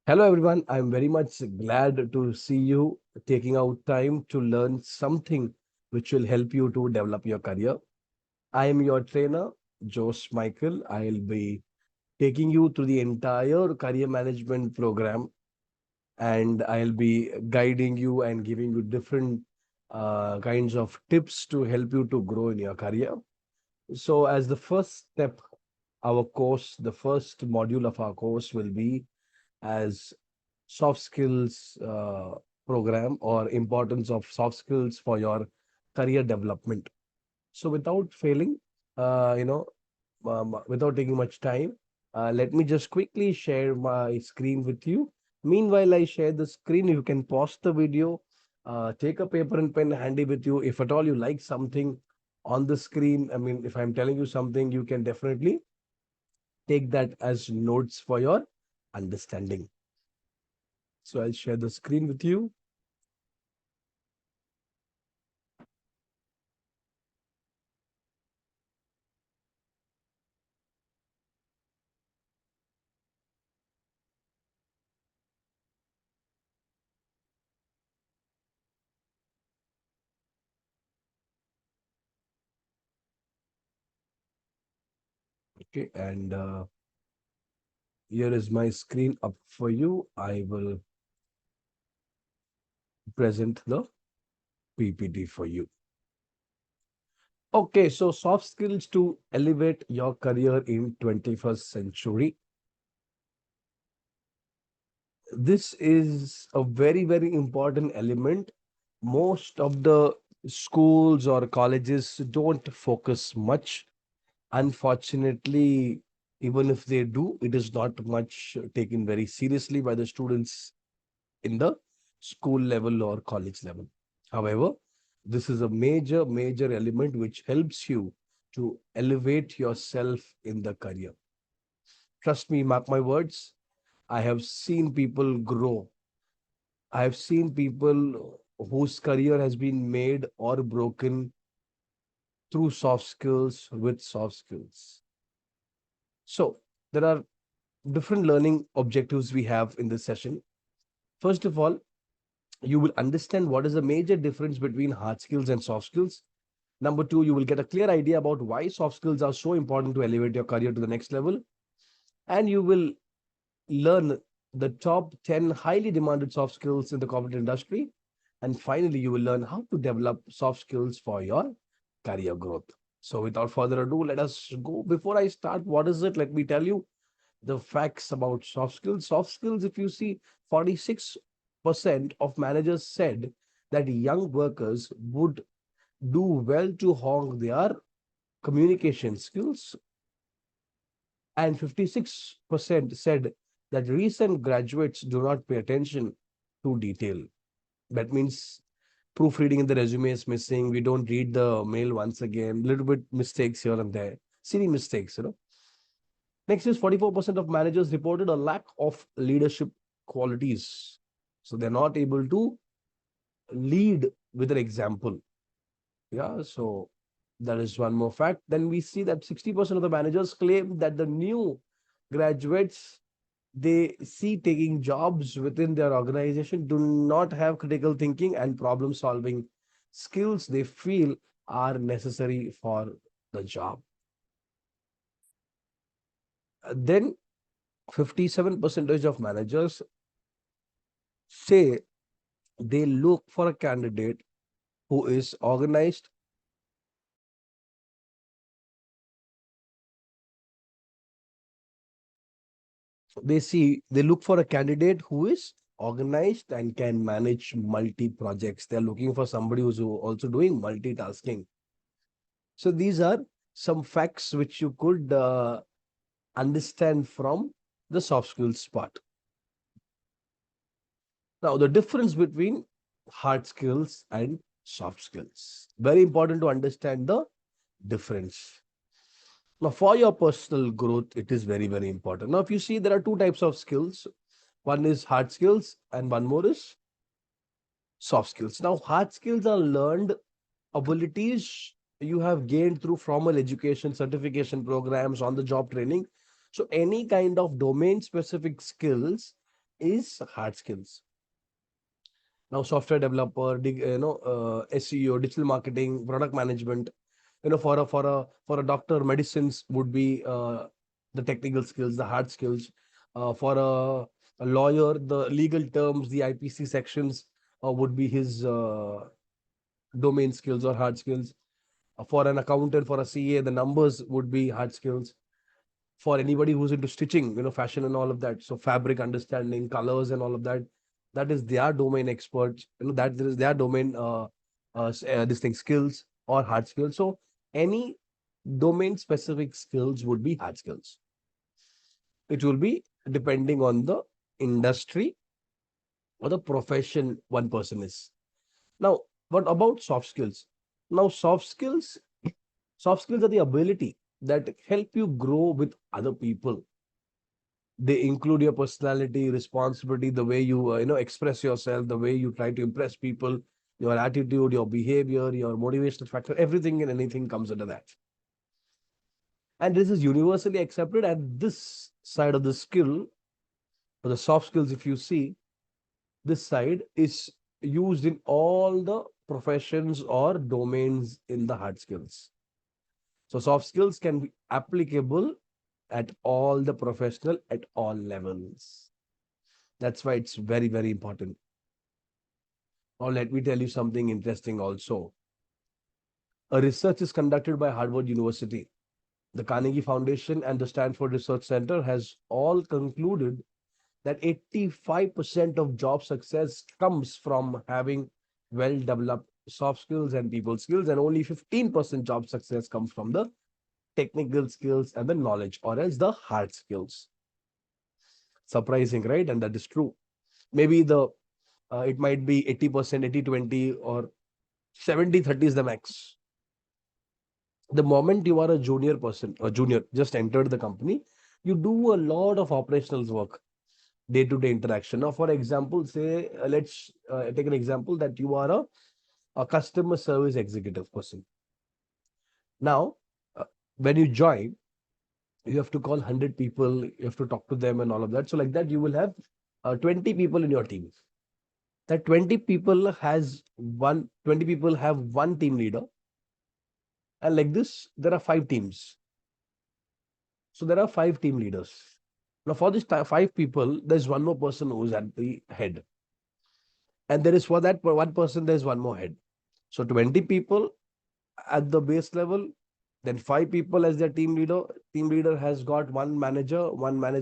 Hello, everyone. I'm very much glad to see you taking out time to learn something which will help you to develop your career. I am your trainer, Josh Michael. I'll be taking you through the entire career management program, and I'll be guiding you and giving you different kinds of tips to help you to grow in your career. So, as the first step, our course, the first module of our course will be as soft skills program or importance of soft skills for your career development. So without failing, uh, you know, without taking much time, let me just quickly share my screen with you. Meanwhile, I share the screen. You can pause the video, take a paper and pen handy with you. If at all you like something on the screen, I mean, if I'm telling you something, you can definitely take that as notes for your understanding. So I'll share the screen with you. Okay, and here is my screen up for you. I will present the PPT for you. Okay, so soft skills to elevate your career in 21st century. This is a very, very important element. Most of the schools or colleges don't focus much. Unfortunately, even if they do, it is not much taken very seriously by the students in the school level or college level. However, this is a major, major element which helps you to elevate yourself in the career. Trust me, mark my words. I have seen people grow. I have seen people whose career has been made or broken through soft skills with soft skills. So, there are different learning objectives we have in this session. First of all, you will understand what is the major difference between hard skills and soft skills. Number two, you will get a clear idea about why soft skills are so important to elevate your career to the next level. And you will learn the top 10 highly demanded soft skills in the corporate industry. And finally, you will learn how to develop soft skills for your career growth. So, without further ado, let us go. Before I start, what is it? Let me tell you the facts about soft skills. Soft skills, if you see, 46% of managers said that young workers would do well to hone their communication skills, and 56% said that recent graduates do not pay attention to detail. That means proofreading in the resume is missing. We don't read the mail once again, little bit mistakes here and there, silly mistakes. Next is 44% of managers reported a lack of leadership qualities. So they're not able to lead with an example. Yeah, so that is one more fact. Then we see that 60% of the managers claim that the new graduates they see taking jobs within their organization do not have critical thinking and problem solving skills they feel are necessary for the job. Then 57% of managers say they look for a candidate who is organized. They look for a candidate who is organized and can manage multi projects. They're looking for somebody who's also doing multitasking. So these are some facts which you could understand from the soft skills part. Now, the difference between hard skills and soft skills. Very important to understand the difference. Now, for your personal growth, it is very, very important. Now, if you see, there are two types of skills. One is hard skills and one more is soft skills. Now, hard skills are learned abilities you have gained through formal education, certification programs, on the job training. So, any kind of domain specific skills is hard skills. Now, software developer, SEO, digital marketing, product management. For a doctor, medicines would be the technical skills, the hard skills. For a lawyer, the legal terms, the IPC sections would be his domain skills or hard skills. For an accountant, for a CA, the numbers would be hard skills. For anybody who's into stitching, fashion and all of that, so fabric understanding, colors and all of that, that is their domain experts. That is their domain. This thing, skills or hard skills. So any domain specific skills would be hard skills. It will be depending on the industry or the profession one person is. Now, what about soft skills? Now, soft skills are the ability that help you grow with other people. They include your personality, responsibility, the way you express yourself, the way you try to impress people, your attitude, your behavior, your motivational factor, everything and anything comes under that. And this is universally accepted. And this side of the skill, or the soft skills, if you see, this side is used in all the professions or domains in the hard skills. So soft skills can be applicable at all the professional, at all levels. That's why it's very, very important. Now, let me tell you something interesting also. A research is conducted by Harvard University. The Carnegie Foundation and the Stanford Research Center has all concluded that 85% of job success comes from having well-developed soft skills and people skills, and only 15% job success comes from the technical skills and the knowledge, or else the hard skills. Surprising, right? And that is true. Maybe it might be 80%, 80-20, or 70-30 is the max. The moment you are a junior person, or junior, just entered the company, you do a lot of operational work, day-to-day interaction. Now, for example, say, let's take an example that you are a customer service executive person. Now, when you join, you have to call 100 people, you have to talk to them and all of that. So like that, you will have 20 people in your team. That 20 people have one team leader. And like this, there are 5 teams. So there are 5 team leaders. Now for this 5 people, there's one more person who's at the head. And there is, for that one person, there's one more head. So 20 people at the base level, then 5 people as their team leader. Team leader has got one manager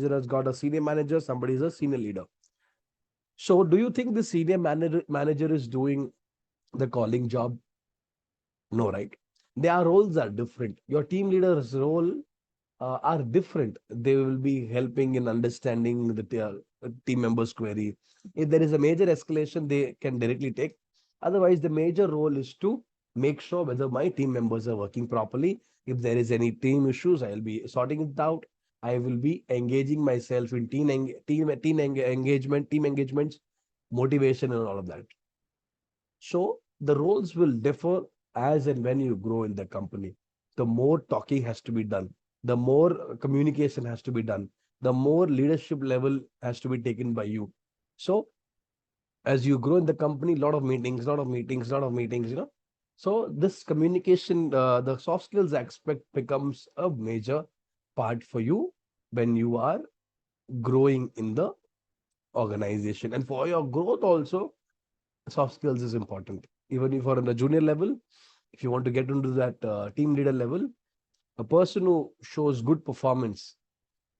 has got a senior manager, somebody is a senior leader. So do you think the senior manager is doing the calling job? No, right? Their roles are different. Your team leader's role are different. They will be helping in understanding the team members' query. If there is a major escalation, they can directly take. Otherwise, the major role is to make sure whether my team members are working properly. If there is any team issues, I'll be sorting it out. I will be engaging myself in team engagements, motivation, and all of that. So the roles will differ as and when you grow in the company. The more talking has to be done, the more communication has to be done, the more leadership level has to be taken by you. So as you grow in the company, lot of meetings, So this communication, the soft skills aspect becomes a major part for you when you are growing in the organization. And for your growth also, soft skills is important. Even if you're on the junior level, if you want to get into that team leader level, a person who shows good performance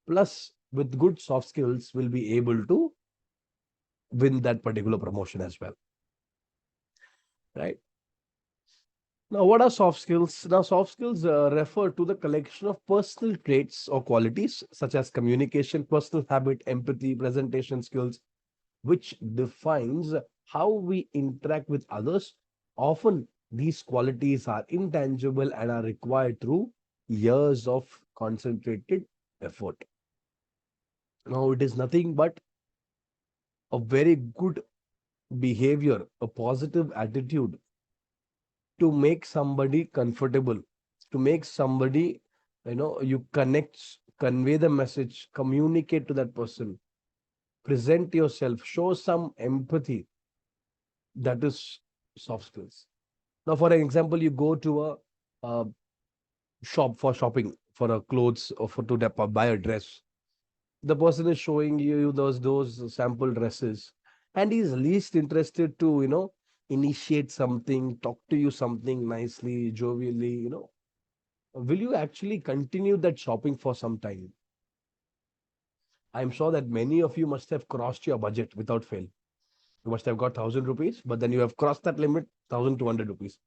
plus with good soft skills will be able to win that particular promotion as well. Right? Now, what are soft skills? Now, soft skills refer to the collection of personal traits or qualities such as communication, personal habit, empathy, presentation skills, which defines how we interact with others. Often, these qualities are intangible and are required through years of concentrated effort. Now, it is nothing but a very good behavior, a positive attitude to make somebody comfortable, to make somebody, you connect, convey the message, communicate to that person. present yourself, show some empathy. That is soft skills. Now, for an example, you go to a shop for shopping for a clothes or for to buy a dress. The person is showing you those sample dresses, and he's least interested to initiate something, talk to you something nicely, jovially. Will you actually continue that shopping for some time? I'm sure that many of you must have crossed your budget without fail. You must have got 1,000 rupees, but then you have crossed that limit, 1,200 rupees.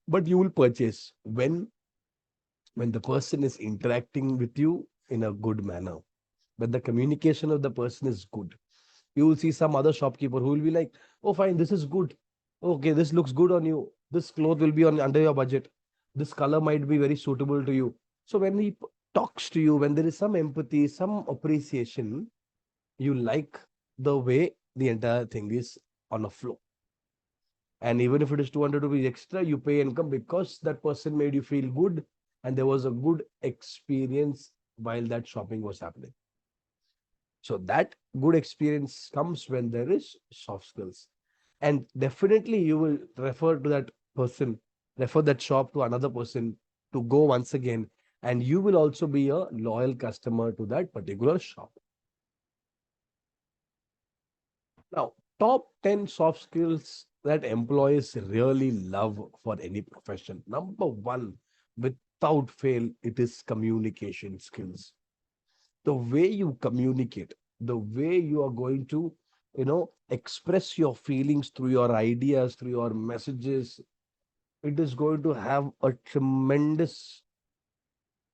But you will purchase when the person is interacting with you in a good manner, when the communication of the person is good. You will see some other shopkeeper who will be like, oh fine, this is good, okay, this looks good on you, this cloth will be on under your budget, this color might be very suitable to you. So when he talks to you, when there is some empathy, some appreciation, you like the way the entire thing is on a flow. And even if it is 200 rupees extra, you pay income because that person made you feel good and there was a good experience while that shopping was happening. So that good experience comes when there is soft skills. And definitely you will refer to that person, refer that shop to another person to go once again. And you will also be a loyal customer to that particular shop. Now, top 10 soft skills that employees really love for any profession. Number one, without fail, it is communication skills. The way you communicate, the way you are going to, express your feelings through your ideas, through your messages, it is going to have a tremendous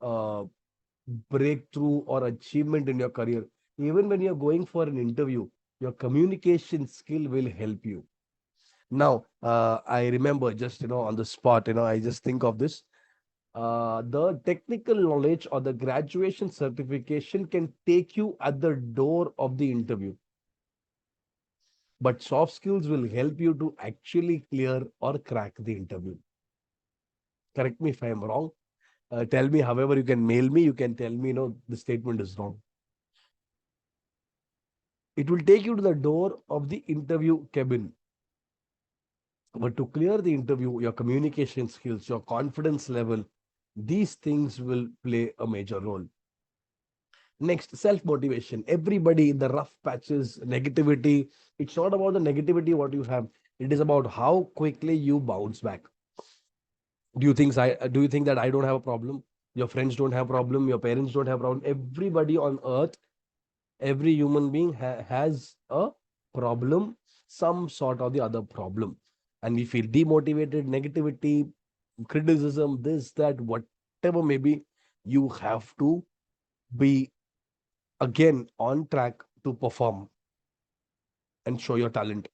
uh, breakthrough or achievement in your career. Even when you're going for an interview, your communication skill will help you. Now, I remember just, on the spot, I just think of this. The technical knowledge or the graduation certification can take you at the door of the interview, but soft skills will help you to actually clear or crack the interview. Correct me if I'm wrong. Tell me, however, you can mail me, you can tell me, the statement is wrong. It will take you to the door of the interview cabin. But to clear the interview, your communication skills, your confidence level, these things will play a major role. Next, self motivation. Everybody in the rough patches, negativity. It's not about the negativity what you have. It is about how quickly you bounce back. Do you think that I don't have a problem? Your friends don't have a problem. Your parents don't have a problem. Everybody on earth, every human being has a problem, some sort of the other problem. And we feel demotivated, negativity, criticism, this, that, whatever maybe, you have to be again on track to perform and show your talent.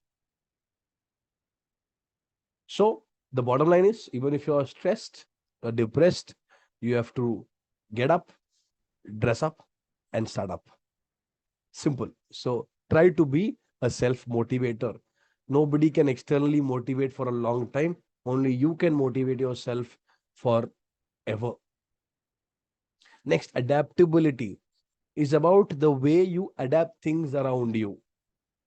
So the bottom line is, even if you are stressed or depressed, you have to get up, dress up, and start up. Simple. So try to be a self motivator. Nobody can externally motivate for a long time. Only you can motivate yourself forever. Next, adaptability is about the way you adapt things around you.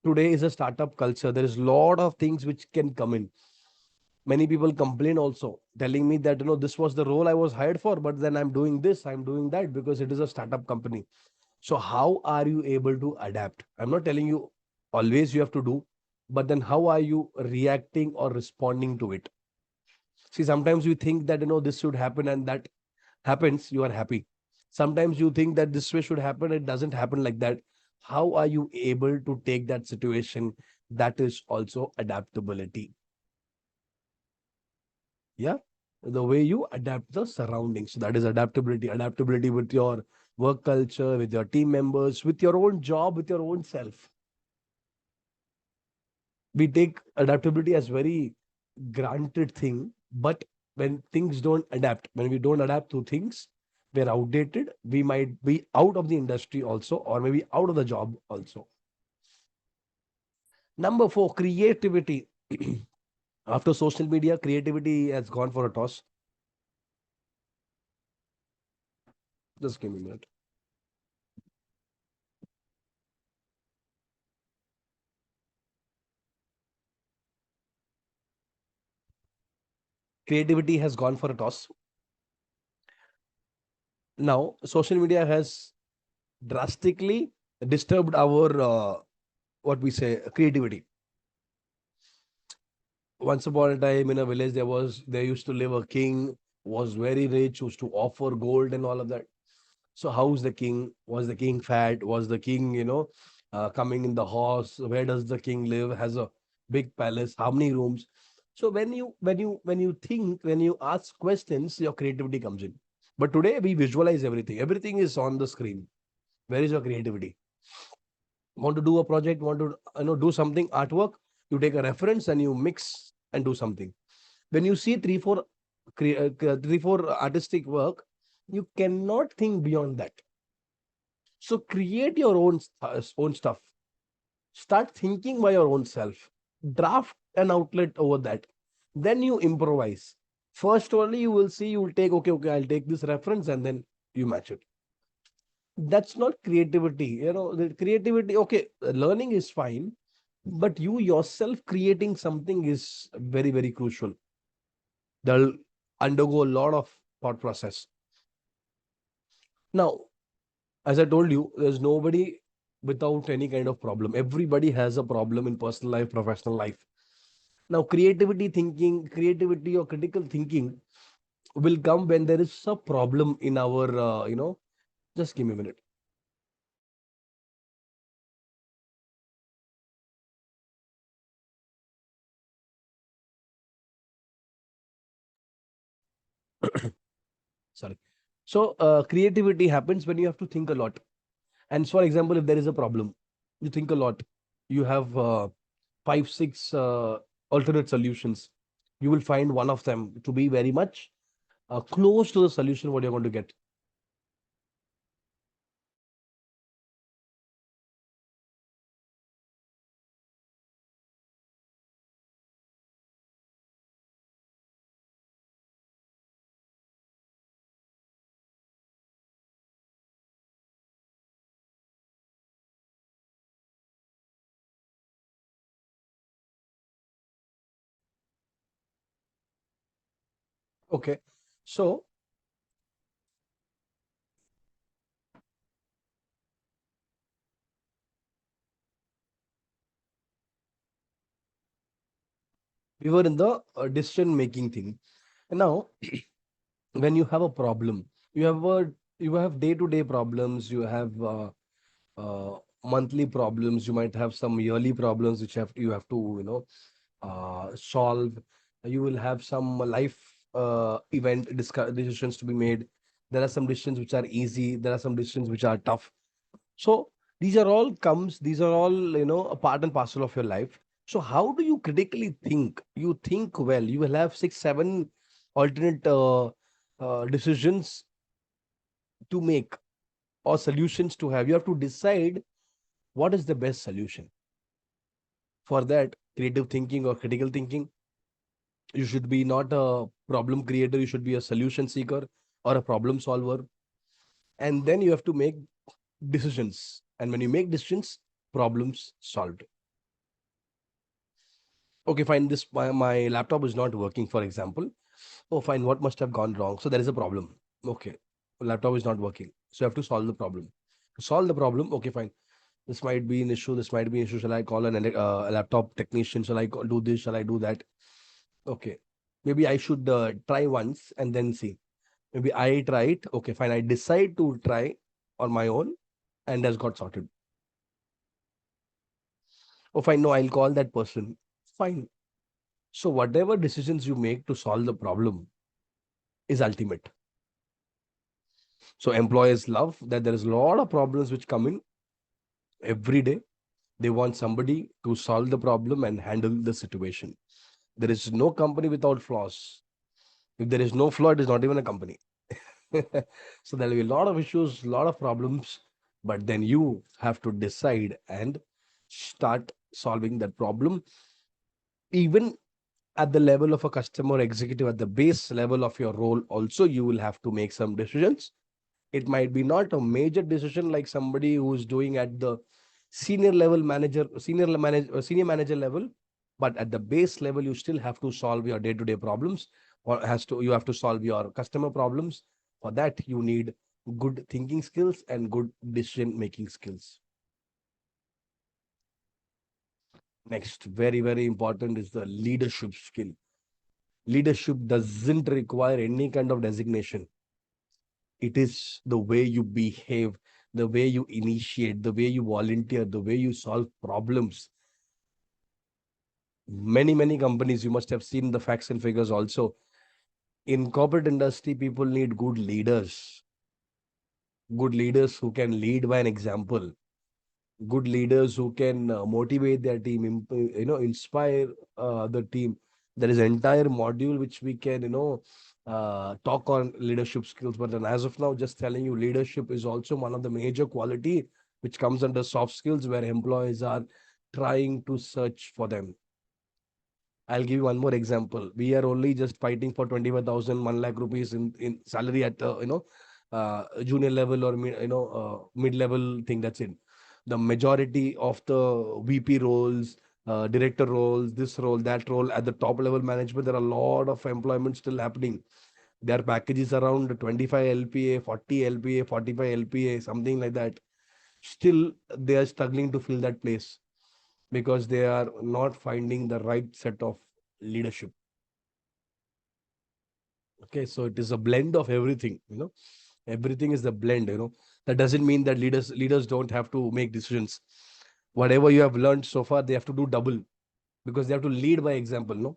Today is a startup culture. There is a lot of things which can come in. Many people complain also, telling me that, this was the role I was hired for, but then I'm doing this, I'm doing that because it is a startup company. So how are you able to adapt? I'm not telling you always you have to do, but then how are you reacting or responding to it? See, sometimes you think that, this should happen and that happens, you are happy. Sometimes you think that this way should happen, it doesn't happen like that. How are you able to take that situation? That is also adaptability. Yeah. The way you adapt the surroundings. So that is adaptability. Adaptability with your work culture, with your team members, with your own job, with your own self. We take adaptability as very granted thing, but when things don't adapt, when we don't adapt to things, we're outdated. We might be out of the industry also, or maybe out of the job also. Number four, creativity. After social media, creativity has gone for a toss. Just give me a minute. creativity has gone for a toss. Now, social media has drastically disturbed our what we say creativity. Once upon a time in a village, there used to live a king, was very rich, used to offer gold and all of that. So how's the king? Was the king fat? Was the king, coming in the horse? Where does the king live? Has a big palace? How many rooms? So when you think, when you ask questions, your creativity comes in. But today we visualize everything. Everything is on the screen. Where is your creativity? Want to do a project? Want to do something artwork? You take a reference and you mix and do something. When you see three four artistic work, you cannot think beyond that. So create your own stuff. Start thinking by your own self. Draft an outlet over that. Then you improvise. First only you will see, you will take, okay, I'll take this reference and then you match it. That's not creativity. The creativity, okay, learning is fine, but you yourself creating something is very, very crucial. They'll undergo a lot of thought process. Now, as I told you, there's nobody without any kind of problem. Everybody has a problem in personal life, professional life. Now, creativity or critical thinking will come when there is a problem in our, just give me a minute. Sorry. So, creativity happens when you have to think a lot. And for example, if there is a problem, you think a lot. You have five, six alternate solutions. You will find one of them to be very much close to the solution what you're going to get. Okay. So we were in the decision making thing. And now, when you have a problem, you have day to day problems. You have monthly problems. You might have some yearly problems which you have to solve. You will have some life decisions to be made. There are some decisions which are easy. There are some decisions which are tough. So these are all, a part and parcel of your life. So how do you critically think? You think well. You will have six, seven alternate decisions to make or solutions to have. You have to decide what is the best solution. For that, creative thinking or critical thinking, you should be not a problem creator. You should be a solution seeker or a problem solver. And then you have to make decisions. And when you make decisions, problems solved. Okay, fine. My laptop is not working, for example. Oh, fine. What must have gone wrong? So there is a problem. Okay, laptop is not working. So you have to solve the problem. To solve the problem, okay, fine. This might be an issue. This might be an issue. Shall I call a laptop technician? Shall I do this? Shall I do that? Okay, maybe I should try once and then see. Maybe I try it. Okay, fine. I decide to try on my own and has got sorted. Oh, fine. No, I'll call that person. Fine. So whatever decisions you make to solve the problem is ultimate. So employers love that there is a lot of problems which come in every day. They want somebody to solve the problem and handle the situation. There is no company without flaws. If there is no flaw, it is not even a company. So there will be a lot of issues, a lot of problems, but then you have to decide and start solving that problem. Even at the level of a customer executive, at the base level of your role, also you will have to make some decisions. It might be not a major decision like somebody who's doing at the senior manager level, but at the base level, you still have to solve your day-to-day problems. or you have to solve your customer problems. For that, you need good thinking skills and good decision making skills. Next, very, very important is the leadership skill. Leadership doesn't require any kind of designation. It is the way you behave, the way you initiate, the way you volunteer, the way you solve problems. Many companies, you must have seen the facts and figures also. In corporate industry, people need good leaders who can lead by an example, good leaders who can motivate their team, inspire the team. There is an entire module which we can, talk on leadership skills. But then as of now, just telling you, leadership is also one of the major quality which comes under soft skills where employees are trying to search for them. I'll give you one more example. We are only just fighting for 25,000, 1 lakh rupees in salary at, junior level or, mid-level thing. That's it. The majority of the VP roles, director roles, this role, that role, at the top level management, there are a lot of employment still happening. Their packages around 25 LPA, 40 LPA, 45 LPA, something like that. Still, they are struggling to fill that place because they are not finding the right set of leadership. Okay, so it is a blend of everything, everything is a blend. That doesn't mean that leaders don't have to make decisions. Whatever you have learned so far, they have to do double, because they have to lead by example. No,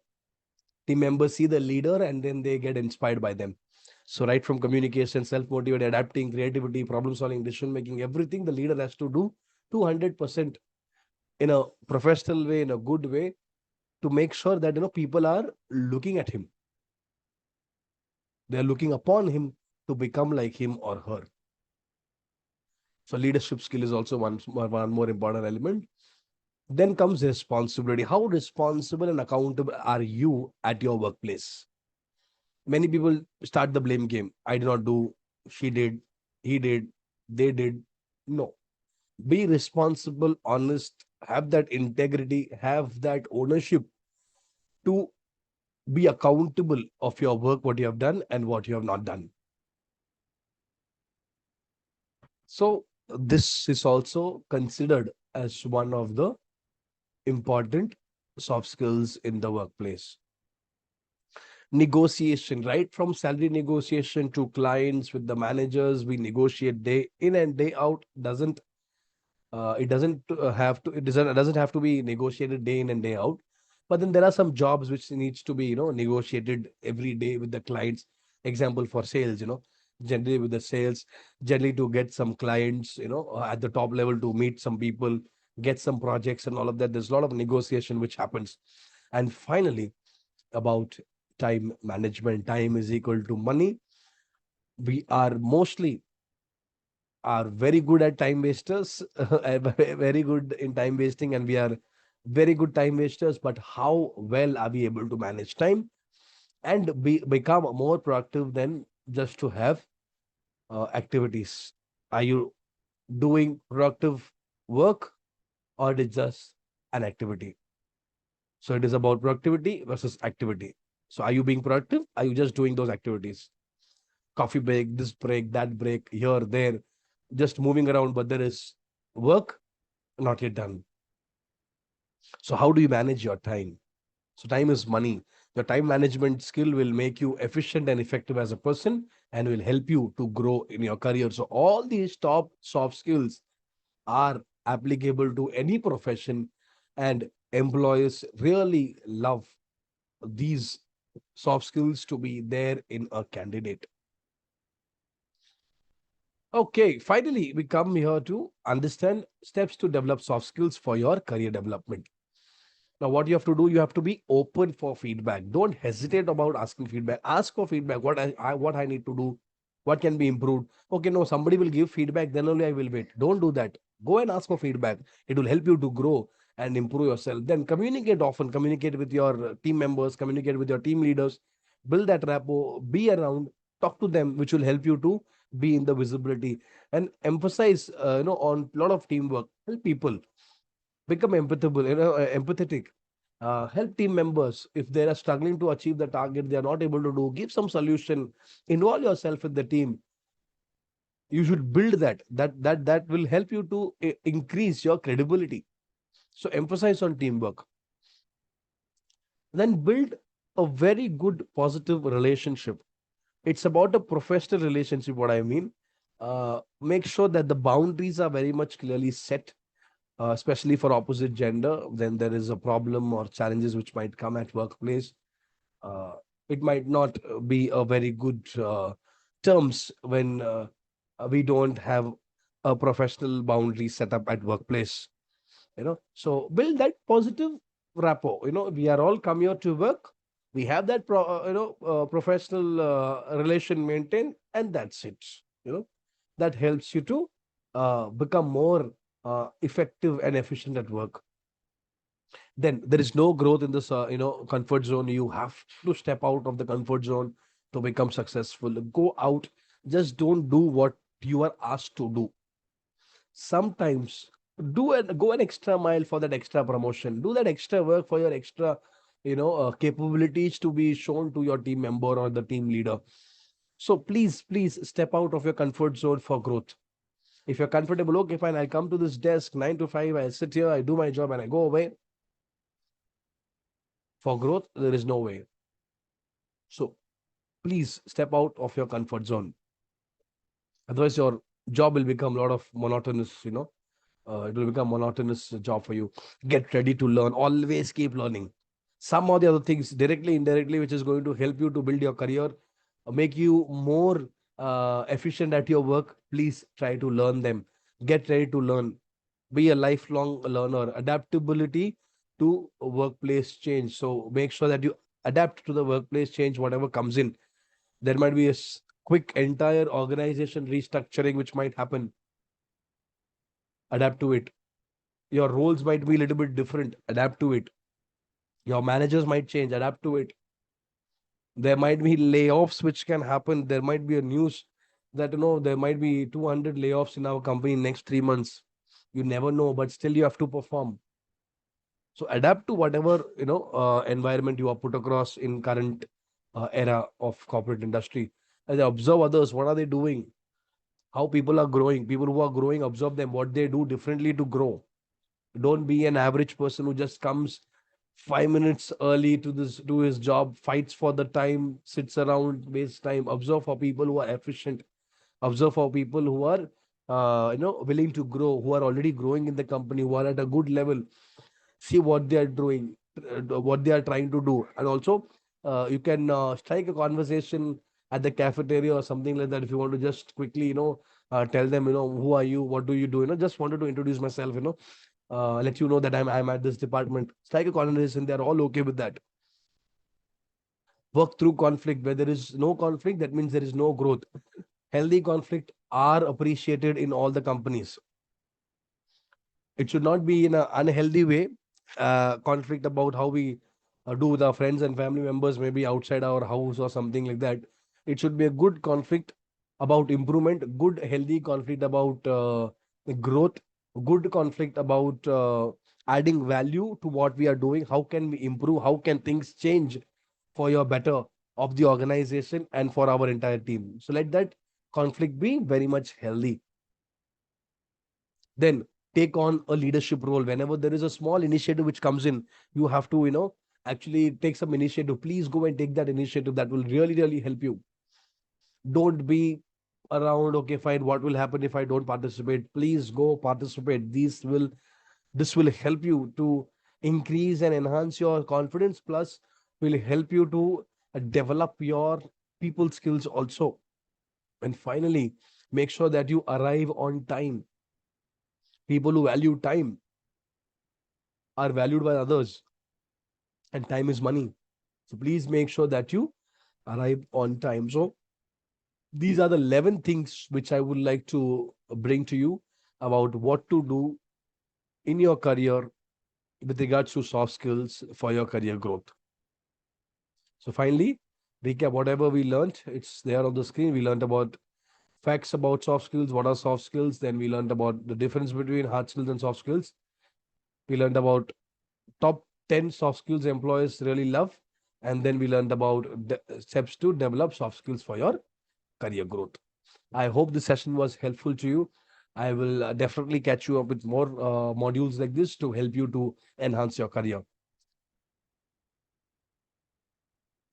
team members see the leader and then they get inspired by them. So right from communication, self-motivated, adapting, creativity, problem solving, decision making, everything the leader has to do 200% in a professional way, in a good way, to make sure that people are looking at him, they are looking upon him to become like him or her. So leadership skill is also one more important element. Then comes responsibility. How responsible and accountable are you at your workplace? Many people start the blame game. I did not do, she did, he did, they did. No. Be responsible, honest, have that integrity, have that ownership to be accountable of your work, what you have done and what you have not done. So this is also considered as one of the important soft skills in the workplace. Negotiation, right from salary negotiation to clients with the managers, we negotiate day in and day out. It doesn't have to be negotiated day in and day out. But then there are some jobs which needs to be negotiated every day with the clients. Example, for sales, generally with the sales, generally to get some clients, at the top level, to meet some people, get some projects and all of that. There's a lot of negotiation which happens. And finally, about time management. Time is equal to money. We are mostly are very good at time wasters, very good in time wasting, and we are very good time wasters. But how well are we able to manage time and become more productive than just to have activities? Are you doing productive work, or it is just an activity? So it is about productivity versus activity. So are you being productive? Are you just doing those activities? Coffee break, this break, that break, here, there, just moving around, but there is work not yet done. So how do you manage your time? So time is money. Your time management skill will make you efficient and effective as a person and will help you to grow in your career. So all these top soft skills are applicable to any profession, and employers really love these soft skills to be there in a candidate. Okay, finally, we come here to understand steps to develop soft skills for your career development. Now, what you have to do, you have to be open for feedback. Don't hesitate about asking feedback. Ask for feedback. What I need to do, what can be improved. Okay, no, somebody will give feedback, then only I will wait. Don't do that. Go and ask for feedback. It will help you to grow and improve yourself. Then communicate often. Communicate with your team members. Communicate with your team leaders. Build that rapport. Be around. Talk to them, which will help you to be in the visibility, and emphasize, on a lot of teamwork. Help people become empathable, empathetic. Help team members if they are struggling to achieve the target, they are not able to do. Give some solution. Involve yourself in the team. You should build that. That will help you to increase your credibility. So emphasize on teamwork. Then build a very good positive relationship. It's about a professional relationship. What I mean, make sure that the boundaries are very much clearly set, especially for opposite gender. Then there is a problem or challenges which might come at workplace. uh, it might not be a very good terms when we don't have a professional boundary set up at workplace. So build that positive rapport. We are all come here to work. We have that professional relation maintained, and that's it. That helps you to become more effective and efficient at work. Then there is no growth in this comfort zone. You have to step out of the comfort zone to become successful. Go out. Just don't do what you are asked to do. Sometimes go an extra mile for that extra promotion. Do that extra work for your extra capabilities to be shown to your team member or the team leader. So please step out of your comfort zone for growth. If you're comfortable, okay, fine, I'll come to this desk 9 to 5, I sit here, I do my job, and I go away. For growth, there is no way. So please step out of your comfort zone. Otherwise, your job will become a lot of monotonous, it will become monotonous job for you. Get ready to learn. Always keep learning. Some of the other things, directly, indirectly, which is going to help you to build your career, make you more efficient at your work. Please try to learn them. Get ready to learn. Be a lifelong learner. Adaptability to workplace change. So make sure that you adapt to the workplace change, whatever comes in. There might be a quick entire organization restructuring which might happen. Adapt to it. Your roles might be a little bit different. Adapt to it. Your managers might change. Adapt to it. There might be layoffs which can happen. There might be a news that there might be 200 layoffs in our company in next 3 months. You never know, but still you have to perform. So adapt to whatever environment you are put across in current era of corporate industry. And observe others. What are they doing? How people are growing? People who are growing, observe them. What they do differently to grow. Don't be an average person who just comes 5 minutes early to his job, fights for the time, sits around, wastes time. Observe for people who are efficient. Observe for people who are willing to grow, who are already growing in the company, who are at a good level. See what they are doing, what they are trying to do. And also you can strike a conversation at the cafeteria or something like that if you want to just quickly tell them, who are you, what do you do, just wanted to introduce myself, let you know that I'm at this department. Strike a conversation. They're all okay with that. Work through conflict. Where there is no conflict, that means there is no growth. Healthy conflict are appreciated in all the companies. It should not be in an unhealthy way. Conflict about how we do with our friends and family members, maybe outside our house or something like that. It should be a good conflict about improvement, good healthy conflict about growth, good conflict about adding value to what we are doing. How can we improve? How can things change for your better of the organization and for our entire team? So let that conflict be very much healthy. Then take on a leadership role. Whenever there is a small initiative which comes in, you have to actually take some initiative. Please go and take that initiative. That will really help you. Don't be around, okay fine, what will happen if I don't participate? Please go participate. This will help you to increase and enhance your confidence, plus will help you to develop your people skills also. And finally, make sure that you arrive on time. People who value time are valued by others, and time is money. So please make sure that you arrive on time. So these are the 11 things which I would like to bring to you about what to do in your career with regards to soft skills for your career growth. So finally, recap whatever we learned. It's there on the screen. We learned about facts about soft skills. What are soft skills? Then we learned about the difference between hard skills and soft skills. We learned about top 10 soft skills employees really love. And then we learned about steps to develop soft skills for your career growth. I hope this session was helpful to you. I will definitely catch you up with more modules like this to help you to enhance your career.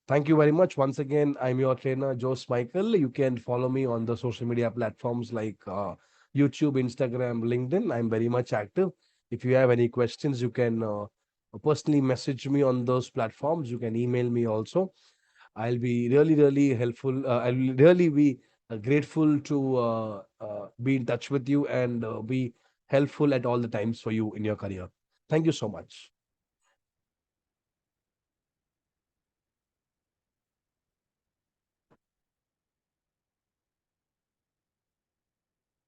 Thank you very much. Once again, I'm your trainer, Jose Michael. You can follow me on the social media platforms like YouTube, Instagram, LinkedIn. I'm very much active. If you have any questions, you can personally message me on those platforms. You can email me also. I'll be really, really helpful. I'll really be grateful to be in touch with you and be helpful at all the times for you in your career. Thank you so much.